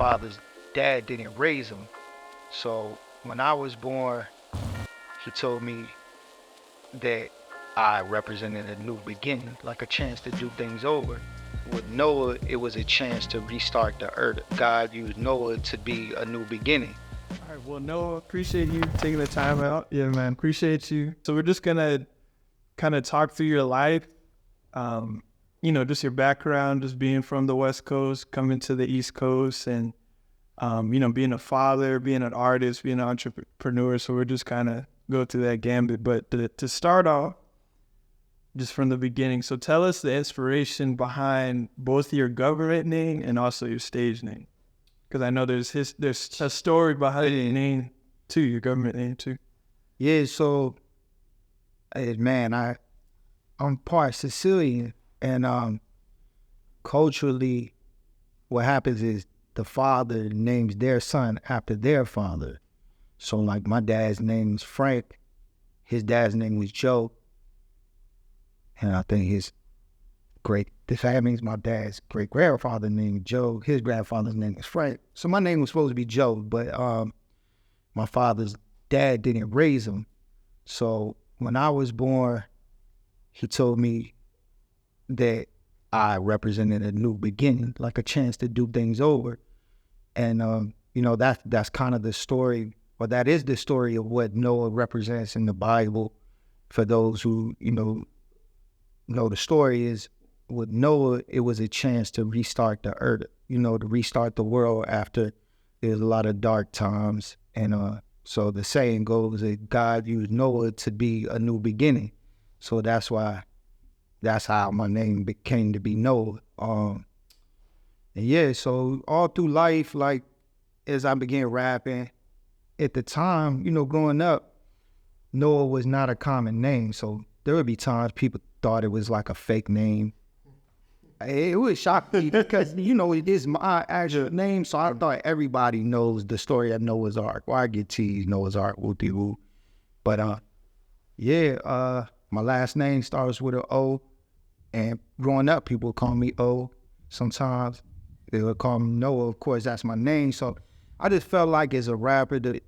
father's dad didn't raise him. So when I was born, he told me that I represented a new beginning, like a chance to do things over. With Noah, it was a chance to restart the earth. God used Noah to be a new beginning. All right, well, Noah, appreciate you taking the time out. Yeah, man, appreciate you. So we're just gonna kind of talk through your life, just your background, just being from the West Coast, coming to the East Coast, and being a father, being an artist, being an entrepreneur. So we're just kind of go through that gambit. But to start off, just from the beginning, so tell us the inspiration behind both your government name and also your stage name, because I know there's a story behind your name too, your government name too. Yeah, so man, I'm part Sicilian, and culturally, what happens is the father names their son after their father. So like my dad's name is Frank, his dad's name was Joe, and I think that means my dad's great grandfather named Joe, his grandfather's name was Frank. So my name was supposed to be Joe, but my father's dad didn't raise him. So when I was born, he told me that I represented a new beginning, like a chance to do things over. And that's kind of the story, or that is the story of what Noah represents in the Bible. For those who know the story is, with Noah, it was a chance to restart the earth, to restart the world after there's a lot of dark times. And so the saying goes that God used Noah to be a new beginning. So that's how my name came to be Noah. And yeah, so all through life, like as I began rapping, at the time, growing up, Noah was not a common name. So there would be times people thought it was like a fake name. It would shock me because, it is my actual name. So I thought everybody knows the story of Noah's Ark. Well, I get teased, Noah's Ark, woo-dee-woo. But my last name starts with an O. And growing up, people would call me O. Sometimes they would call me Noah. Of course, that's my name. So I just felt like as a rapper, the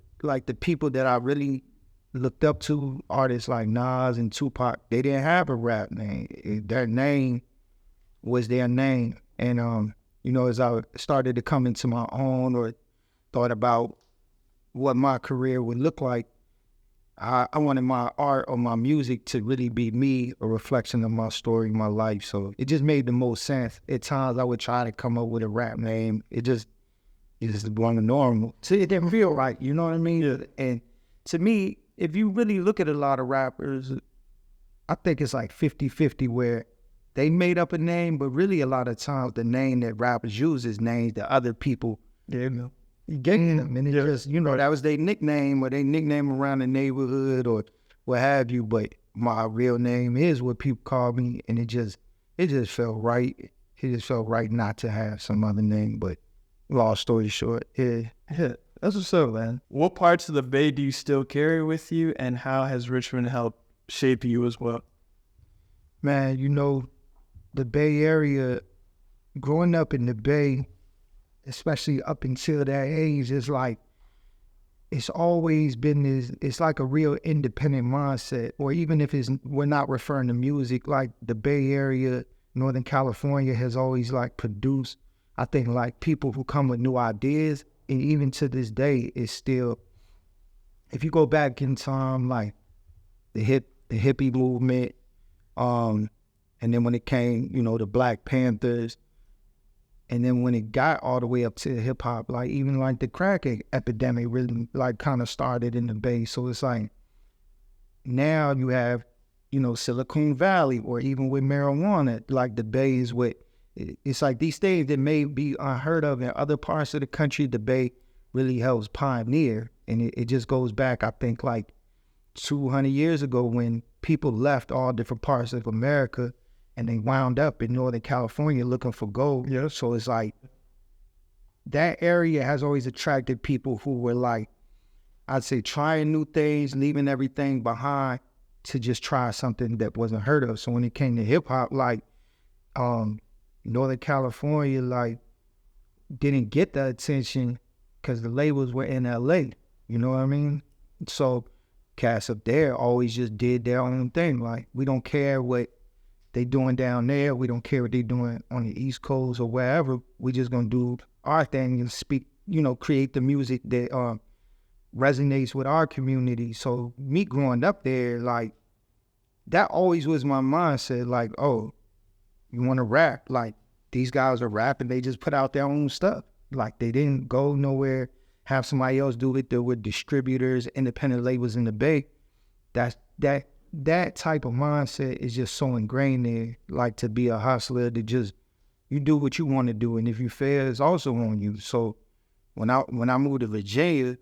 people that I really looked up to, artists like Nas and Tupac, they didn't have a rap name. Their name was their name. And, as I started to come into my own or thought about what my career would look like, I wanted my art or my music to really be me, a reflection of my story, my life. So it just made the most sense. At times I would try to come up with a rap name. It just wasn't normal. So it didn't feel right, you know what I mean? Yeah. And to me, if you really look at a lot of rappers, I think it's like 50-50 where they made up a name, but really a lot of times the name that rappers use is names that other people gave them. And it just, that was their nickname or their nickname around the neighborhood or what have you. But my real name is what people call me. And it just felt right. It just felt right not to have some other name. But long story short, yeah. That's what's up, man. What parts of the Bay do you still carry with you, and how has Richmond helped shape you as well? Man, the Bay Area, growing up in the Bay, especially up until that age, it's always been it's like a real independent mindset. Or even if we're not referring to music, like the Bay Area, Northern California has always produced, I think, people who come with new ideas. And even to this day, it's still, if you go back in time, like the hippie movement, and then when it came, the Black Panthers, and then when it got all the way up to hip hop, even the crack epidemic really kind of started in the Bay. So it's now you have, Silicon Valley, or even with marijuana, the Bay is what, it's these things that may be unheard of in other parts of the country, the Bay really helps pioneer. And it just goes back, I think, 200 years ago when people left all different parts of America and they wound up in Northern California looking for gold. Yeah. So it's that area has always attracted people who were I'd say trying new things, leaving everything behind to just try something that wasn't heard of. So when it came to hip hop, Northern California, didn't get the attention because the labels were in LA. You know what I mean? So cats up there always just did their own thing. Like, we don't care what they doing down there. We don't care what they doing on the East Coast or wherever. We just gonna do our thing and speak, create the music that resonates with our community. So me growing up there, like, that always was my mindset. Like, oh, you want to rap? Like, these guys are rapping. They just put out their own stuff. Like, they didn't go nowhere, have somebody else do it. There were distributors, independent labels in the Bay. That type of mindset is just so ingrained there. Like, to be a hustler, to just, you do what you want to do, and if you fail, it's also on you. So when I moved to Virginia,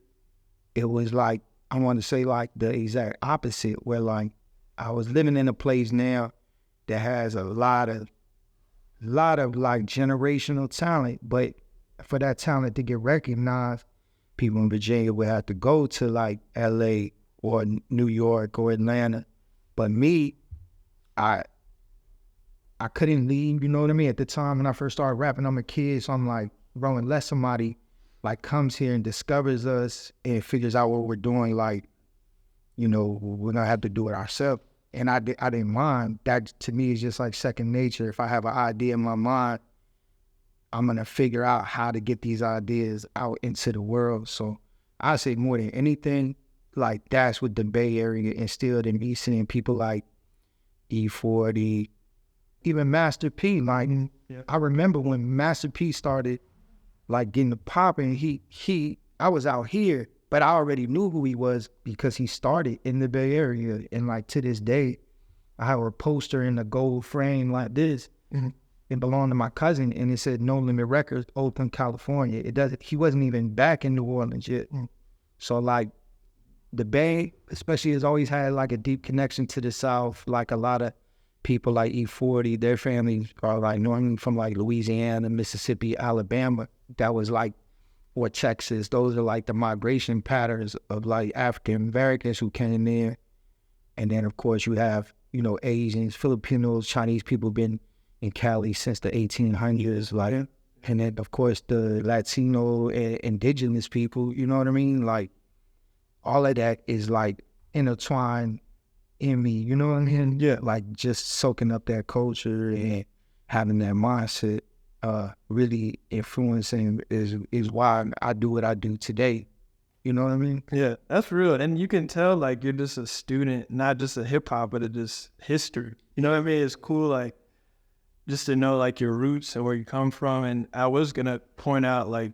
it was like, I want to say like the exact opposite, where like I was living in a place now that has a lot of like generational talent, but for that talent to get recognized, people in Virginia would have to go to like LA or New York or Atlanta. But me, I couldn't leave, you know what I mean? At the time when I first started rapping, I'm a kid, so I'm like, bro, unless somebody like comes here and discovers us and figures out what we're doing, like, we're gonna have to do it ourselves. And I didn't mind. That to me is just like second nature. If I have an idea in my mind, I'm gonna figure out how to get these ideas out into the world. So I say more than anything, like, that's what the Bay Area instilled in me, seeing people like E40, even Master P. Like, I remember when Master P started like getting the popping, I was out here, but I already knew who he was because he started in the Bay Area. And like, to this day, I have a poster in a gold frame like this. Mm-hmm. It belonged to my cousin, and it said No Limit Records, Kolton, California. He wasn't even back in New Orleans yet. Mm-hmm. So like, the Bay, especially, has always had like a deep connection to the South. Like, a lot of people like E40, their families are like normally from like Louisiana, Mississippi, Alabama. That was like, or Texas. Those are like the migration patterns of like African Americans who came in. And then of course you have, Asians, Filipinos, Chinese people been in Cali since the 1800s. Like, and then of course the Latino and indigenous people, you know what I mean? Like, all of that is like intertwined in me, you know what I mean? Yeah. Like, just soaking up that culture and having that mindset, really influencing is why I do what I do today. You know what I mean? Yeah, that's real. And you can tell like you're just a student, not just a hip hop, but it's just history. You know what I mean? It's cool, like, just to know like your roots and where you come from. And I was gonna point out, like,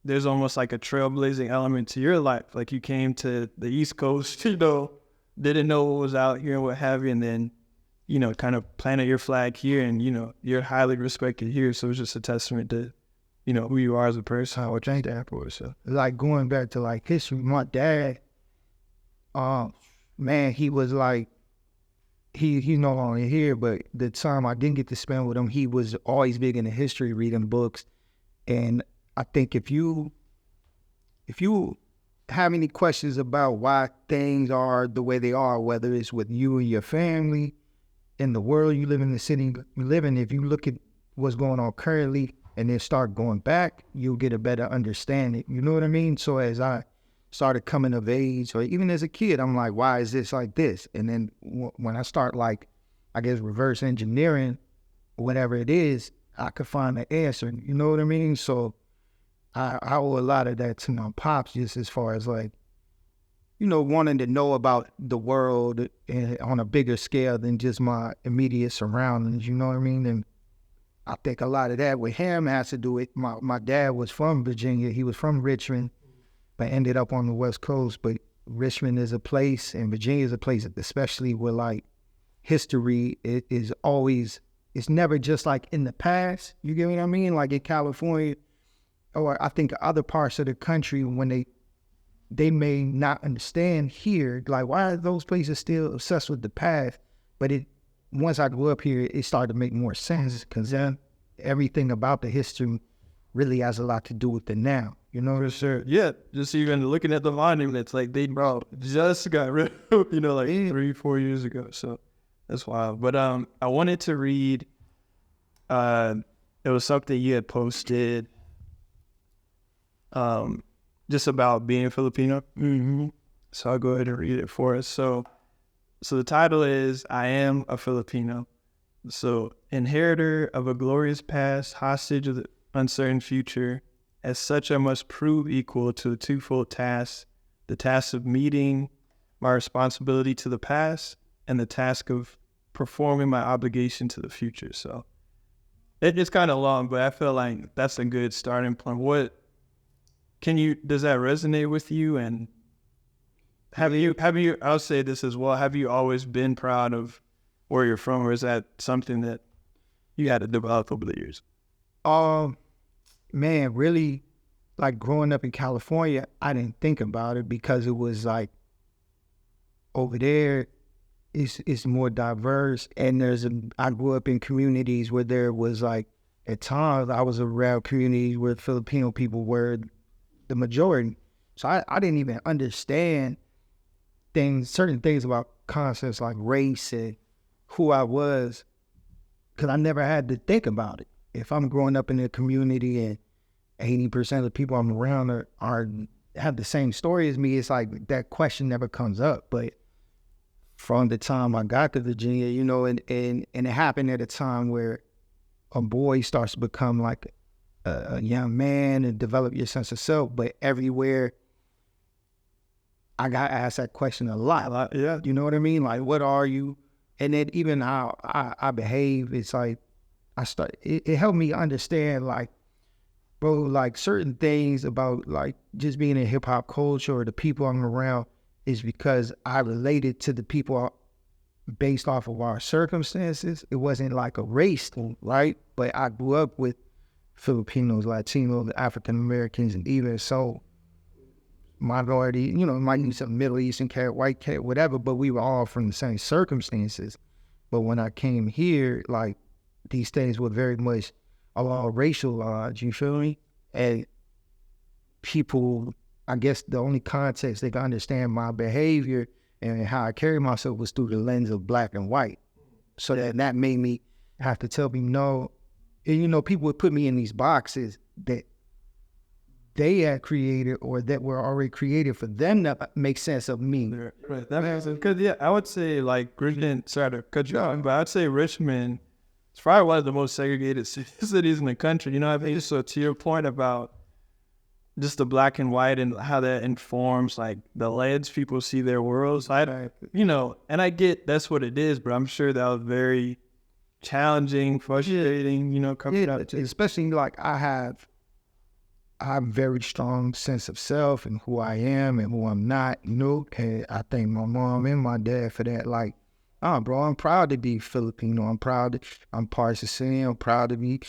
there's almost like a trailblazing element to your life. Like, you came to the East Coast, didn't know what was out here and what have you, and then, kind of planted your flag here, and, you're highly respected here. So it's just a testament to, who you are as a person. I would thank that for. So, like, going back to like history, my dad, man, he was like, he's no longer here, but the time I didn't get to spend with him, he was always big into history, reading books. And I think if you have any questions about why things are the way they are, whether it's with you and your family, in the world you live in, the city you live in, if you look at what's going on currently and then start going back, you'll get a better understanding. You know what I mean? So as I started coming of age, or even as a kid, I'm like, why is this like this? And then when I start, like, I guess, reverse engineering whatever it is, I could find the answer. You know what I mean? So I owe a lot of that to my pops, just as far as like, wanting to know about the world on a bigger scale than just my immediate surroundings, you know what I mean? And I think a lot of that with him has to do with my dad was from Virginia. He was from Richmond, but ended up on the West Coast. But Richmond is a place, and Virginia is a place, especially where like history is always, it's never just like in the past. You get what I mean? Like in California, or I think other parts of the country, when they may not understand here, like, why are those places still obsessed with the past? But once I grew up here, it started to make more sense, because then everything about the history really has a lot to do with the now. You know what I'm saying? Yeah, just even looking at the monuments, like they just got rid of, 3-4 years ago. So that's wild. But I wanted to read, it was something you had posted just about being Filipino. So I'll go ahead and read it for us. So the title is "I Am a Filipino." So, inheritor of a glorious past, hostage of the uncertain future. As such, I must prove equal to the twofold task: the task of meeting my responsibility to the past, and the task of performing my obligation to the future. So it's kind of long, but I feel like that's a good starting point. Does that resonate with you? And have you, I'll say this as well, have you always been proud of where you're from, or is that something that you had to develop over the years? Man, really, like growing up in California, I didn't think about it because it was like over there, it's more diverse, and I grew up in communities where there was like, at times I was around communities where Filipino people were the majority. So I didn't even understand certain things about concepts like race and who I was, because I never had to think about it. If I'm growing up in a community and 80% of the people I'm around have the same story as me, it's like that question never comes up. But from the time I got to Virginia, you know, and it happened at a time where a boy starts to become like a young man and develop your sense of self. But everywhere I got asked that question a lot. Yeah. You know what I mean? Like, what are you? And then even how I behave, it's like it helped me understand, like, bro, like certain things about like just being in hip hop culture or the people I'm around is because I related to the people based off of our circumstances. It wasn't like a race thing, right? But I grew up with Filipinos, Latinos, African Americans, and even so minority, you know, might be some Middle Eastern cat, white cat, whatever, but we were all from the same circumstances. But when I came here, like, these things were very much all racialized, you feel me? And people, I guess the only context they can understand my behavior and how I carry myself was through the lens of black and white. So that made me have to tell people no. And, you know, people would put me in these boxes that they had created or that were already created for them to make sense of me. Right, that makes sense. Because, yeah, I would say, like, Richmond, sorry to cut you off, but I'd say Richmond is probably one of the most segregated cities in the country. You know what I mean? So to your point about just the black and white and how that informs, like, the lens people see their worlds, you know, and I get that's what it is, but I'm sure that was very challenging, frustrating, you know, coming up. Especially, like, I have a very strong sense of self and who I am and who I'm not, you know, and I thank my mom and my dad for that. Like, bro, I'm proud to be Filipino. I'm part Sicilian. I'm proud to be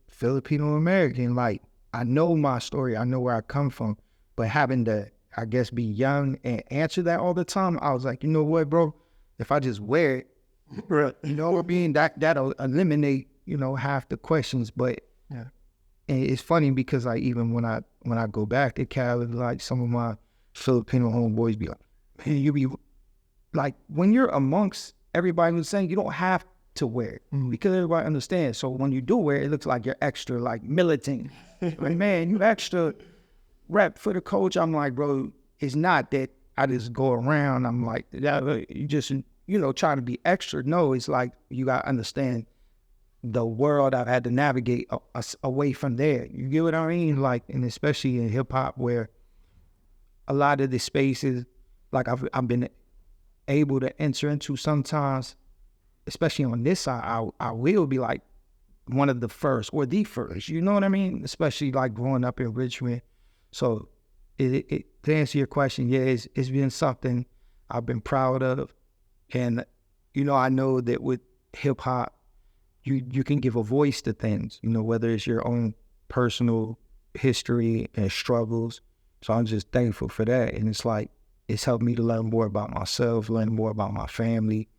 Filipino American. Like, I know my story. I know where I come from. But having to, I guess, be young and answer that all the time, I was like, you know what, bro? If I just wear it, you know, that'll eliminate, you know, half the questions. But yeah. And it's funny because, like, even when I go back to Cali, like, some of my Filipino homeboys be like, man, you be like, when you're amongst everybody who's saying, you don't have to wear it because everybody understands. So when you do wear it, it looks like you're extra, like, militant. Like, man, you extra rep for the coach. I'm like, bro, it's not that I just go around. I'm like, you just, you know, try to be extra. No, it's like you got to understand the world I've had to navigate away from there. You get what I mean? Like, and especially in hip hop, where a lot of the spaces, like I've been able to enter into sometimes, especially on this side, I will be like one of the first or the first. You know what I mean? Especially like growing up in Richmond. So to answer your question, yeah, it's been something I've been proud of, and you know, I know that with hip hop, you can give a voice to things, you know, whether it's your own personal history and struggles. So I'm just thankful for that. And it's like, it's helped me to learn more about myself, learn more about my family,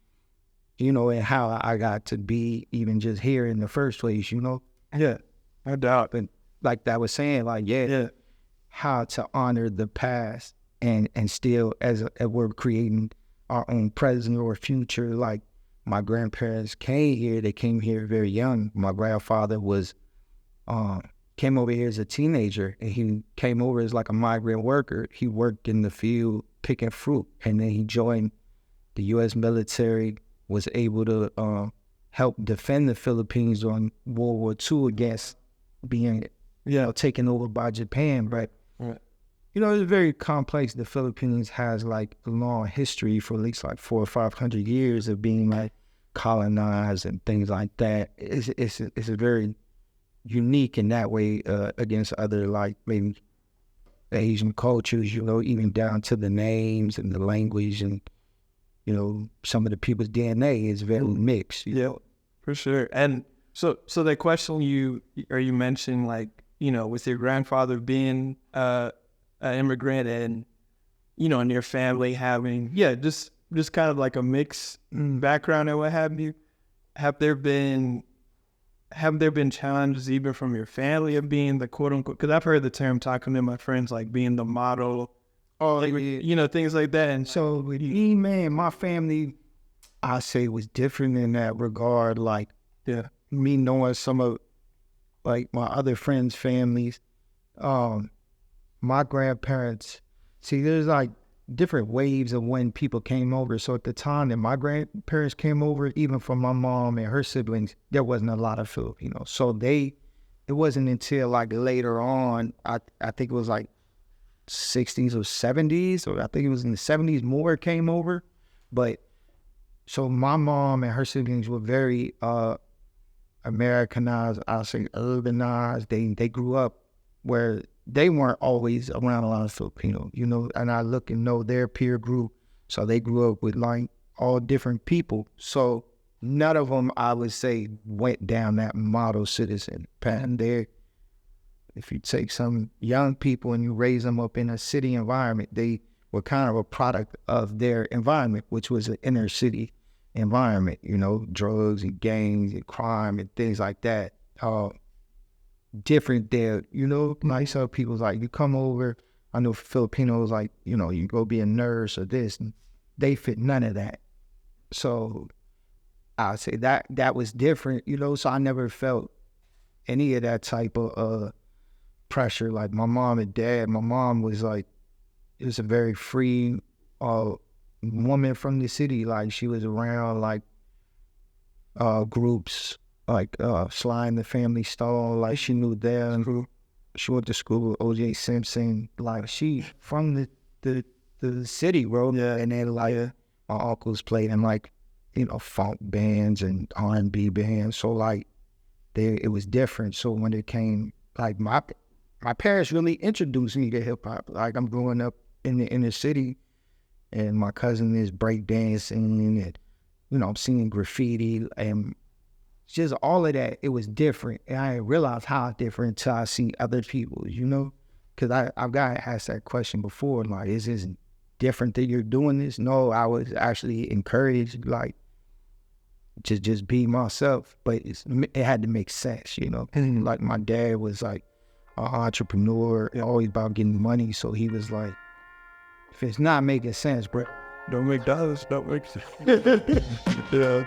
you know, and how I got to be even just here in the first place, you know? Yeah, no doubt. But like I was saying, like, how to honor the past and still, as we're creating our own present or future, like, my grandparents came here. They came here very young. My grandfather was came over here as a teenager, and he came over as like a migrant worker. He worked in the field picking fruit, and then he joined the U.S. military, was able to help defend the Philippines during World War II against being, taken over by Japan. But, it's very complex. The Philippines has like a long history for at least like 400 or 500 years of being like colonized and things like that. It's a very unique in that way against other like maybe Asian cultures, even down to the names and the language and, some of the people's DNA is very mixed. Yeah, for sure. And so they question you, or you mentioned like, with your grandfather being an immigrant and, and your family having, just kind of like a mixed background and what have you. Have there been challenges even from your family of being the quote unquote, because I've heard the term talking to my friends, like being the model, things like that. And so with me, man, my family, I say was different in that regard. Like, me knowing some of like my other friends' families, my grandparents, see, there's like different waves of when people came over. So at the time that my grandparents came over, even for my mom and her siblings, there wasn't a lot of Filipinos. So it wasn't until like later on, I think it was like 60s or 70s, or I think it was in the 70s more came over. But so my mom and her siblings were very Americanized, I'll say urbanized. They grew up where they weren't always around a lot of Filipinos, and I look and know their peer group. So they grew up with like all different people. So none of them, I would say, went down that model citizen path. If you take some young people and you raise them up in a city environment, they were kind of a product of their environment, which was an inner city environment, drugs and gangs and crime and things like that. Different there, like some people's like, you come over, I know Filipinos like, you go be a nurse or this, and they fit none of that. So I say that was different, so I never felt any of that type of pressure. Like my mom and dad, my mom was like, it was a very free woman from the city. Like she was around like groups like Sly and the Family Stone, like she knew them. She went to school with O.J. Simpson. Like she from the city, bro. Yeah. And then like my uncles played in like funk bands and R&B bands. So like it was different. So when it came like my parents really introduced me to hip hop. Like I'm growing up in the inner city, and my cousin is breakdancing, and I'm seeing graffiti and just all of that. It was different, and I didn't realize how different until I see other people. Because I've got asked that question before. Like, is this different that you're doing this? No, I was actually encouraged, like, just be myself. But it had to make sense, And like my dad was like an entrepreneur, always about getting money. So he was like, if it's not making sense, bro, don't make dollars, don't make sense. Yeah.